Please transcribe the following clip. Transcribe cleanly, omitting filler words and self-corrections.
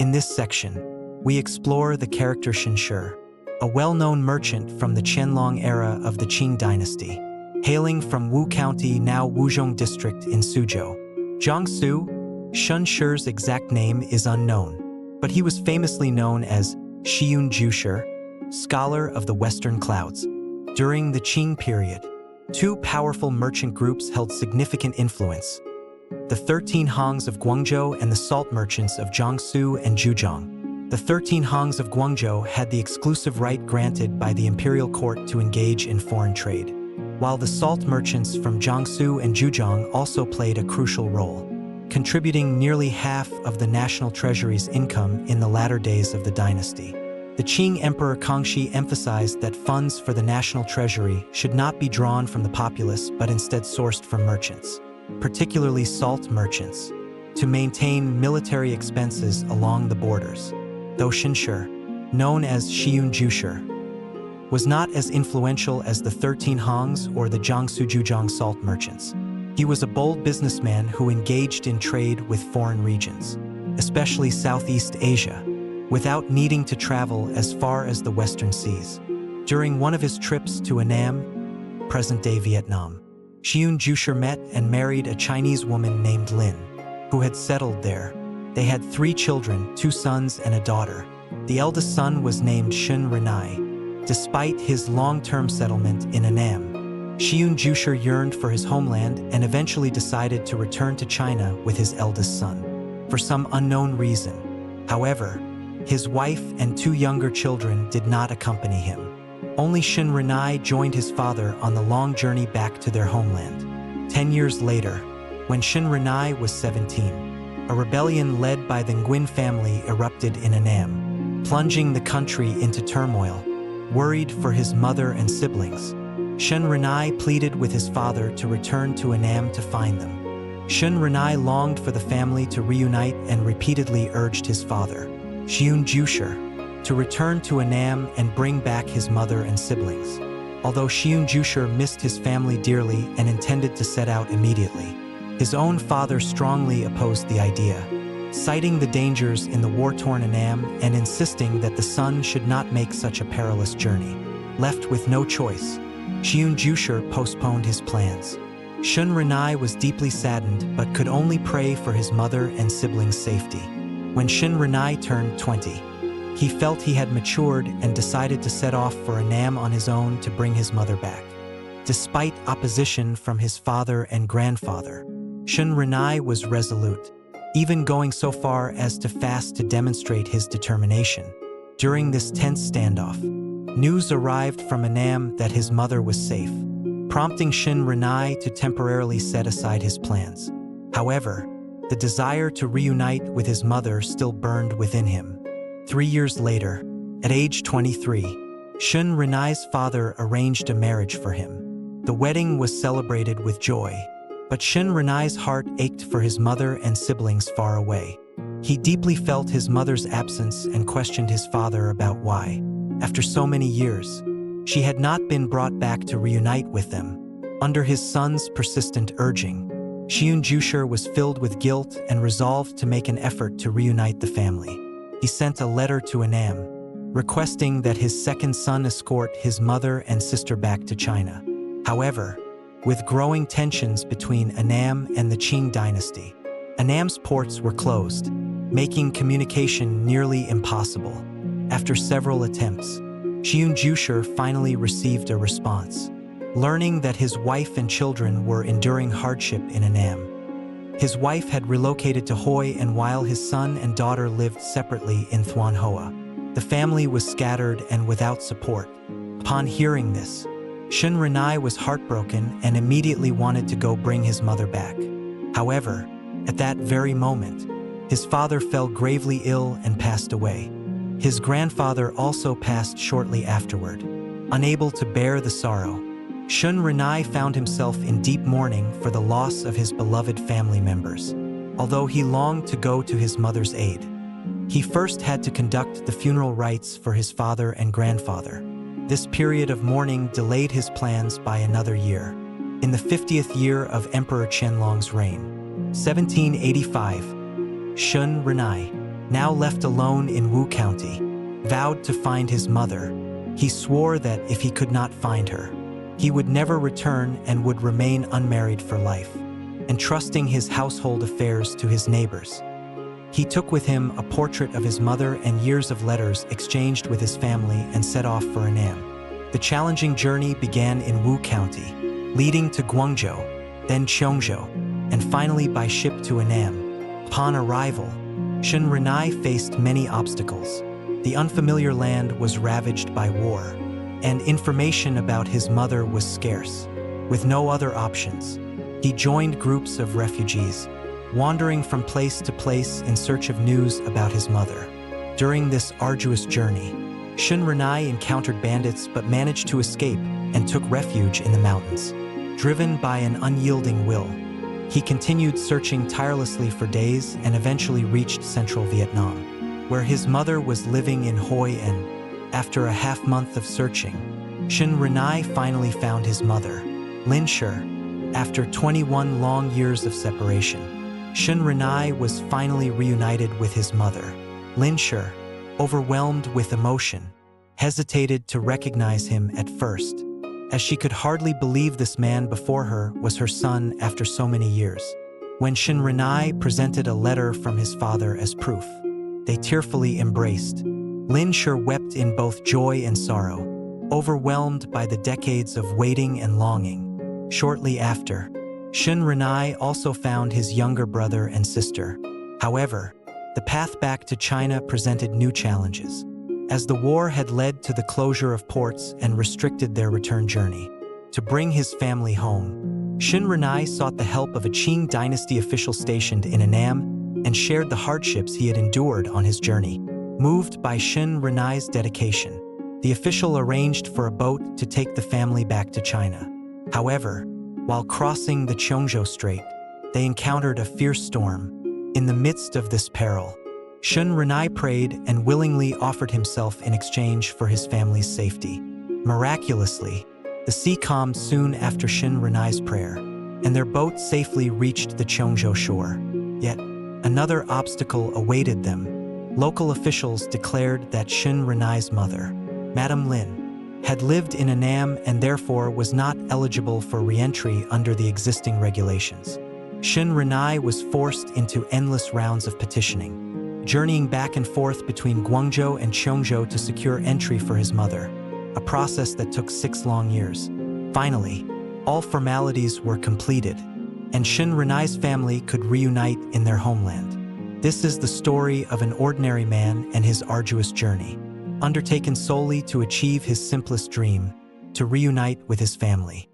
In this section, we explore the character Shen, a well-known merchant from the Qianlong era of the Qing dynasty, hailing from Wu County, now Wuzhong District in Suzhou, Jiangsu. Shen Shi's exact name is unknown, but he was famously known as Qianlong, scholar of the Western Clouds. During the Qing period, two powerful merchant groups held significant influence: the 13 Hangs of Guangzhou and the salt merchants of Jiangsu and Zhejiang. The 13 Hangs of Guangzhou had the exclusive right granted by the imperial court to engage in foreign trade, while the salt merchants from Jiangsu and Zhejiang also played a crucial role, contributing nearly half of the national treasury's income in the latter days of the dynasty. The Qing Emperor Kangxi emphasized that funds for the national treasury should not be drawn from the populace but instead sourced from merchants, particularly salt merchants, to maintain military expenses along the borders. Though Shen, known as Qianlong, was not as influential as the 13 Hangs or the Jiangsu-Zhejiang salt merchants, he was a bold businessman who engaged in trade with foreign regions, especially Southeast Asia, without needing to travel as far as the Western Seas. During one of his trips to Annam, present-day Vietnam, Qianlong met and married a Chinese woman named Lin, who had settled there. They had 3 children, 2 sons and a daughter. The eldest son was named Shen Renai. Despite his long-term settlement in Annam, Qianlong yearned for his homeland and eventually decided to return to China with his eldest son. For some unknown reason, however, his wife and 2 younger children did not accompany him. Only Shen Renai joined his father on the long journey back to their homeland. 10 years later, when Shen Renai was 17, a rebellion led by the Nguyen family erupted in Annam, plunging the country into turmoil. Worried for his mother and siblings, Shen Renai pleaded with his father to return to Annam to find them. Shen Renai longed for the family to reunite and repeatedly urged his father, Qianlong, to return to Annam and bring back his mother and siblings. Although Qianlong missed his family dearly and intended to set out immediately, his own father strongly opposed the idea, citing the dangers in the war-torn Annam and insisting that the son should not make such a perilous journey. Left with no choice, Qianlong postponed his plans. Shen Renai was deeply saddened but could only pray for his mother and siblings' safety. When Shen Renai turned 20, he felt he had matured and decided to set off for Annam on his own to bring his mother back. Despite opposition from his father and grandfather, Shen Renai was resolute, even going so far as to fast to demonstrate his determination. During this tense standoff, news arrived from Annam that his mother was safe, prompting Shen Renai to temporarily set aside his plans. However, the desire to reunite with his mother still burned within him. 3 years later, at age 23, Shen Renai's father arranged a marriage for him. The wedding was celebrated with joy, but Shen Renai's heart ached for his mother and siblings far away. He deeply felt his mother's absence and questioned his father about why, after so many years, she had not been brought back to reunite with them. Under his son's persistent urging, Qianlong was filled with guilt and resolved to make an effort to reunite the family. He sent a letter to Annam, requesting that his second son escort his mother and sister back to China. However, with growing tensions between Annam and the Qing dynasty, Annam's ports were closed, making communication nearly impossible. After several attempts, Qianlong finally received a response, learning that his wife and children were enduring hardship in Annam. His wife had relocated to Hoi, and while his son and daughter lived separately in Thuan Hoa, the family was scattered and without support. Upon hearing this, Shen Renai was heartbroken and immediately wanted to go bring his mother back. However, at that very moment, his father fell gravely ill and passed away. His grandfather also passed shortly afterward. Unable to bear the sorrow, Shen Renai found himself in deep mourning for the loss of his beloved family members. Although he longed to go to his mother's aid, he first had to conduct the funeral rites for his father and grandfather. This period of mourning delayed his plans by another year. In the 50th year of Emperor Qianlong's reign, 1785, Shen Renai, now left alone in Wu County, vowed to find his mother. He swore that if he could not find her, he would never return and would remain unmarried for life, entrusting his household affairs to his neighbors. He took with him a portrait of his mother and years of letters exchanged with his family and set off for Annam. The challenging journey began in Wu County, leading to Guangzhou, then Cheongzhou, and finally by ship to Annam. Upon arrival, Shen Renai faced many obstacles. The unfamiliar land was ravaged by war, and information about his mother was scarce. With no other options, he joined groups of refugees, wandering from place to place in search of news about his mother. During this arduous journey, Shen Renai encountered bandits but managed to escape and took refuge in the mountains. Driven by an unyielding will, he continued searching tirelessly for days and eventually reached central Vietnam, where his mother was living in Hoi An. After a half-month of searching, Shen Renai finally found his mother, Lin Shi. After 21 long years of separation, Shen Renai was finally reunited with his mother. Lin Shi, overwhelmed with emotion, hesitated to recognize him at first, as she could hardly believe this man before her was her son after so many years. When Shen Renai presented a letter from his father as proof, they tearfully embraced. Lin Shi wept in both joy and sorrow, overwhelmed by the decades of waiting and longing. Shortly after, Shen Renai also found his younger brother and sister. However, the path back to China presented new challenges, as the war had led to the closure of ports and restricted their return journey. To bring his family home, Shen Renai sought the help of a Qing dynasty official stationed in Annam and shared the hardships he had endured on his journey. Moved by Shen Renai's dedication, the official arranged for a boat to take the family back to China. However, while crossing the Cheongzhou Strait, they encountered a fierce storm. In the midst of this peril, Shen Renai prayed and willingly offered himself in exchange for his family's safety. Miraculously, the sea calmed soon after Shen Renai's prayer, and their boat safely reached the Cheongzhou shore. Yet, another obstacle awaited them. Local officials declared that Shen Renai's mother, Madame Lin, had lived in Annam and therefore was not eligible for re-entry under the existing regulations. Shen Renai was forced into endless rounds of petitioning, journeying back and forth between Guangzhou and Cheongzhou to secure entry for his mother, a process that took 6 long years. Finally, all formalities were completed, and Shen Renai's family could reunite in their homeland. This is the story of an ordinary man and his arduous journey, undertaken solely to achieve his simplest dream, to reunite with his family.